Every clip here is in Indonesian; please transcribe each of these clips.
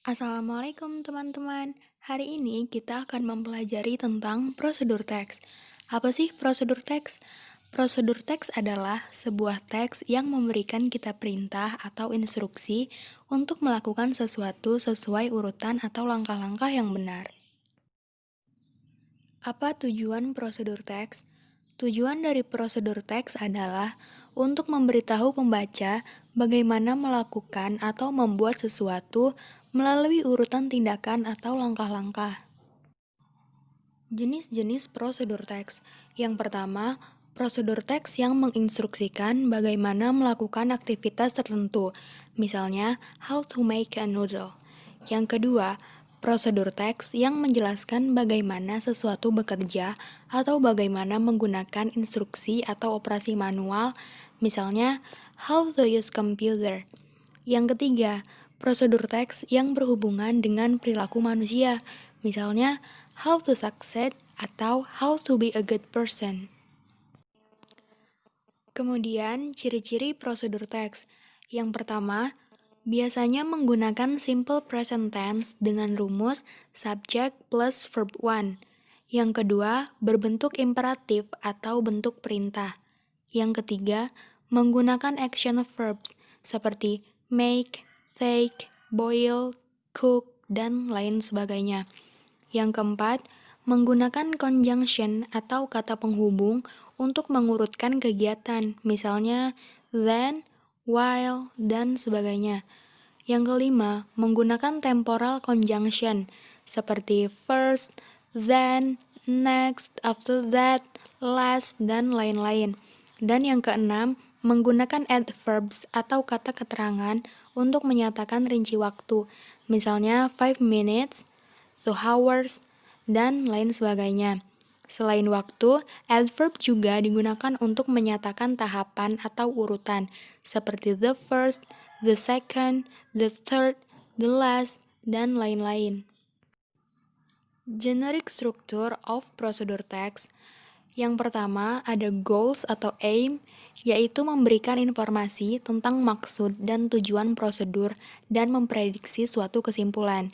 Assalamualaikum teman-teman. Hari ini kita akan mempelajari tentang prosedur teks. Apa sih prosedur teks? Prosedur teks adalah sebuah teks yang memberikan kita perintah atau instruksi untuk melakukan sesuatu sesuai urutan atau langkah-langkah yang benar. Apa tujuan prosedur teks? Tujuan dari prosedur teks adalah untuk memberitahu pembaca bagaimana melakukan atau membuat sesuatu melalui urutan tindakan atau langkah-langkah. Jenis-jenis prosedur teks. Yang pertama, prosedur teks yang menginstruksikan bagaimana melakukan aktivitas tertentu, misalnya how to make a noodle. Yang kedua, prosedur teks yang menjelaskan bagaimana sesuatu bekerja atau bagaimana menggunakan instruksi atau operasi manual, misalnya how to use computer. Yang ketiga, prosedur teks yang berhubungan dengan perilaku manusia, misalnya how to succeed atau how to be a good person. Kemudian, ciri-ciri prosedur teks. Yang pertama, biasanya menggunakan simple present tense dengan rumus subject plus verb one. Yang kedua, berbentuk imperatif atau bentuk perintah. Yang ketiga, menggunakan action verbs seperti make, take, boil, cook, dan lain sebagainya. Yang keempat, menggunakan conjunction atau kata penghubung untuk mengurutkan kegiatan, misalnya then, while, dan sebagainya. Yang kelima, menggunakan temporal conjunction seperti first, then, next, after that, last, dan lain-lain. Dan yang keenam, menggunakan adverbs atau kata keterangan untuk menyatakan rinci waktu, misalnya 5 minutes, 2 hours, dan lain sebagainya. Selain waktu, adverb juga digunakan untuk menyatakan tahapan atau urutan, seperti the first, the second, the third, the last, dan lain-lain. Generic structure of procedure text. Yang pertama ada goals atau aim, yaitu memberikan informasi tentang maksud dan tujuan prosedur dan memprediksi suatu kesimpulan.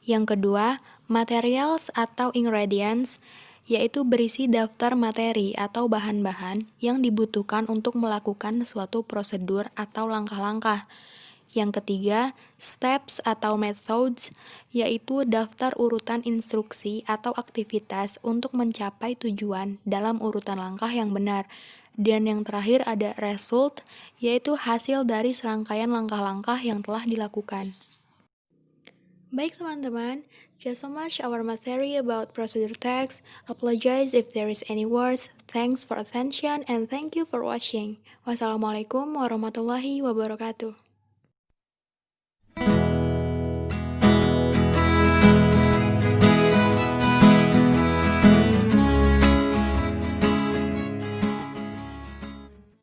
Yang kedua, materials atau ingredients, yaitu berisi daftar materi atau bahan-bahan yang dibutuhkan untuk melakukan suatu prosedur atau langkah-langkah. Yang ketiga, steps atau methods, yaitu daftar urutan instruksi atau aktivitas untuk mencapai tujuan dalam urutan langkah yang benar. Dan yang terakhir ada result, yaitu hasil dari serangkaian langkah-langkah yang telah dilakukan. Baik teman-teman, just so much our material about procedure text. Apologize if there is any words. Thanks for attention and thank you for watching. Wassalamualaikum warahmatullahi wabarakatuh.